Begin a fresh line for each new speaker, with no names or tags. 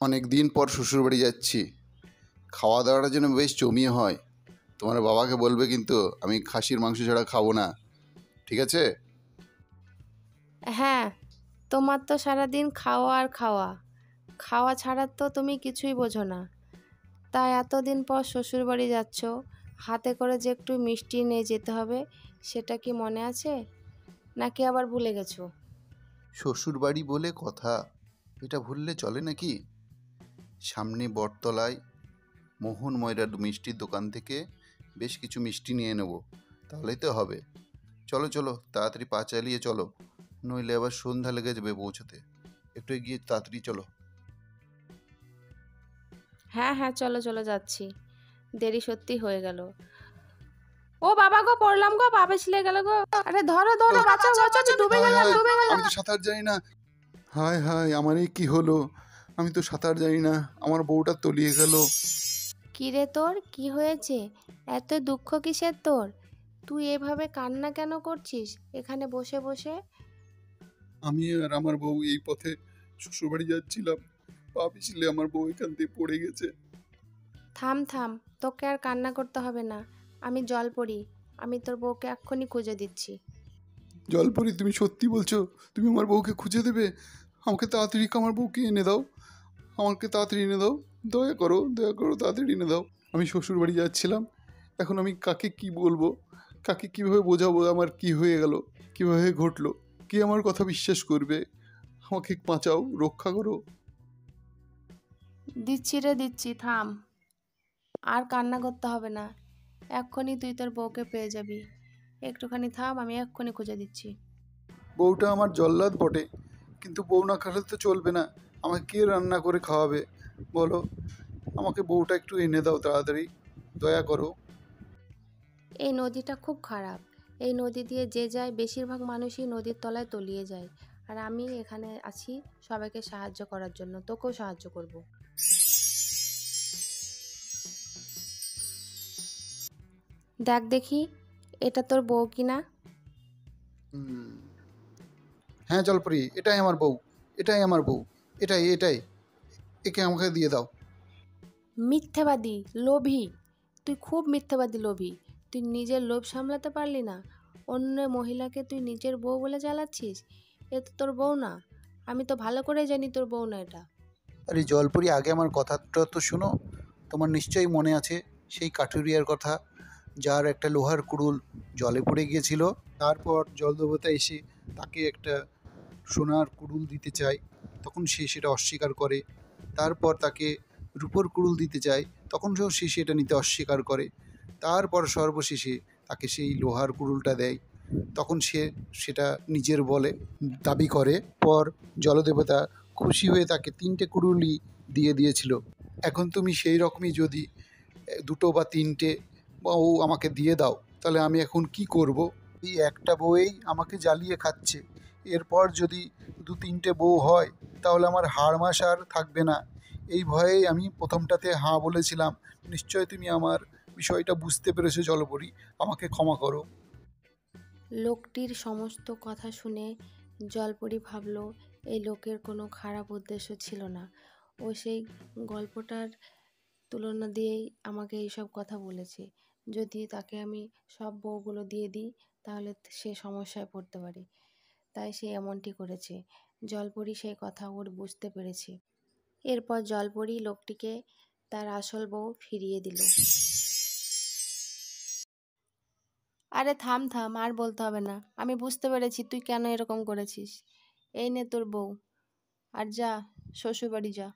অনেক দিন পর শ্বশুরবাড়ি যাচ্ছি, খাওয়া দাওয়াটা যেন বেশ জমিয়ে হয়। তোমার বাবাকে বলবে কিন্তু আমি খাসির মাংস ছাড়া খাবো না, ঠিক আছে?
হ্যাঁ, তোমার তো সারাদিন খাওয়া আর খাওয়া, খাওয়া ছাড়া তো তুমি কিছুই বোঝো না। তাই এতদিন পর শ্বশুরবাড়ি যাচ্ছ, হাতে করে যে একটু মিষ্টি নিয়ে যেতে হবে, সেটা কি মনে আছে নাকি আবার ভুলে গেছো?
শ্বশুরবাড়ি বলে কথা, এটা ভুললে চলে নাকি? সামনে বটতলায় মোহন ময়রার মিষ্টির দোকান থেকে বেশ কিছু মিষ্টি নিয়ে নেব, তাহলেই তো হবে। চলো চলো, তাড়াতাড়ি পা চালিয়ে চলো, নইলে আবার সন্ধ্যা লেগে যাবে পৌঁছতে। একটু এগিয়ে তাড়াতাড়ি চলো।
হ্যাঁ হ্যাঁ, চলো চলো, যাচ্ছি। দেরি সত্যি হয়ে গেল। ও বাবা গো, পড়লাম গো, পা পিছলে গেল গো। আরে ধরো ধরো, বাঁচাও বাঁচাও, আমি ডুবে
হায়
গেলাম
হায়,
ডুবে গেলাম।
আমি তো সাঁতার জানি না। হায় হায়, আমার এই কি হলো? আমি তো সাঁতার জানি না, আমার বউটা তলিয়ে গেল।
কি রে, তোর কি হয়েছে? এত দুঃখ কিসের তোর? তুই এভাবে কান্না কেন করছিস এখানে বসে বসে?
আমি আর আমার বউ এই পথে শ্বশুরবাড়ি যাচ্ছিলাম, পা পিছলে আমার বউ এখান দিয়ে পড়ে গেছে।
থাম থাম, তোকে আর কান্না করতে হবে না। আমি জল পড়ি, আমি তোর বউকে এক্ষুনি খুঁজে দিচ্ছি।
জলপরি, তুমি সত্যি বলছো? তুমি আমার বউকে খুঁজে দেবে? আমাকে তাড়াতাড়ি আমার বউকে এনে দাও, আমাকে তাড়াতাড়ি এনে দাও, দয়া করো দয়া করো, তাড়াতাড়ি এনে দাও। আমি শ্বশুরবাড়ি যাচ্ছিলাম, এখন আমি কাকে কি বলবো, কাকে কিভাবে বোঝাবো আমার কি হয়ে গেল, কিভাবে ঘটলো? কে আমার কথা বিশ্বাস করবে? আমাকে বাঁচাও, রক্ষা করো।
দিচ্ছি রে দিচ্ছি, থাম। আর কান্না করতে হবে না, এক্ষুনি তুই তোর বউকে পেয়ে যাবি। একটুখানি থাম, আমি এক্ষুনি খুঁজে দিচ্ছি।
বউটা আমার জল্লাদ বটে, কিন্তু বউ না খেলে তো চলবে না। আমাকে কে রান্না করে খাওয়াবে বলো? আমাকে বউটা একটু এনে দাও তাড়াতাড়ি, দয়া করো।
এই নদীটা খুব খারাপ। এই নদী দিয়ে যে যায়, বেশিরভাগ মানুষই নদীর তলায় তলিয়ে যায়। আর আমি এখানে আছি সবাইকে সাহায্য করার জন্য, তোকেও সাহায্য করব। দেখ দেখি, এটা তোর বউ কিনা।
হুম, হ্যাঁ জলপরি, এটাই আমার বউ, এটাই আমার বউ, এটাই এটাই, একে আমাকে দিয়ে দাও।
মিথ্যাবাদী, লোভী, তুই খুব মিথ্যাবাদী, লোভী। তুই নিজের লোভ সামলাতে পারলি না, অন্য মহিলাকে তুই নিজের বউ বলে চালাচ্ছিস। এ তো তোর বউ না, আমি তো ভালো করে জানি তোর বউ না এটা।
আরে জলপরি, আগে আমার কথাটা তো শোনো। তোমার নিশ্চয়ই মনে আছে সেই কাঠুরিয়ার কথা, যার একটা লোহার কুড়ুল জলে পড়ে গিয়েছিল। তারপর জলদেবতা এসে তাকে একটা সোনার কুড়ুল দিতে চায়, তখন সে সেটা অস্বীকার করে। তারপর তাকে রূপোর কুড়ুল দিতে চায়, তখন সে সেটা নিতে অস্বীকার করে। তারপর সর্বশেষে তাকে সেই লোহার কুড়ুলটা দেয়, তখন সে সেটা নিজের বলে দাবি করে। পর জলদেবতা খুশি হয়ে তাকে 3টে কুড়ুলই দিয়ে দিয়েছিল। এখন তুমি সেই রকমই যদি দুটো বা 3টে বউ আমাকে দিয়ে দাও, তাহলে আমি এখন কি করব? এই একটা বউয়েই আমাকে জ্বালিয়ে খাচ্ছে। এরপর যদি 2-3টে বউ হয়, তাহলে আমার হাড় মাস আর থাকবে না। এই ভয়েই আমি প্রথমটাতে হাঁ বলেছিলাম। নিশ্চয় তুমি আমার বিষয়টা বুঝতে পেরেছো জলপরি, আমাকে ক্ষমা করো।
লোকটির সমস্ত কথা শুনে জলপরি ভাবল এই লোকের কোনো খারাপ উদ্দেশ্য ছিল না। ও সেই গল্পটার তুলনা দিয়েই আমাকে এইসব কথা বলেছে। যদি তাকে আমি সব বউগুলো দিয়ে দিই, তাহলে সে সমস্যায় পড়তে পারে। তাই সে এমনটি করেছে। জলপরি সেই কথা ওর বুঝতে পেরেছে। এরপর জলপরি লোকটিকে তার আসল বউ ফিরিয়ে দিল। আরে থাম থাম, আর বলতে হবে না, আমি বুঝতে পেরেছি তুই কেন এরকম করেছিস। এই নে তোর বউ, আর যা, শ্বশুরবাড়ি যা।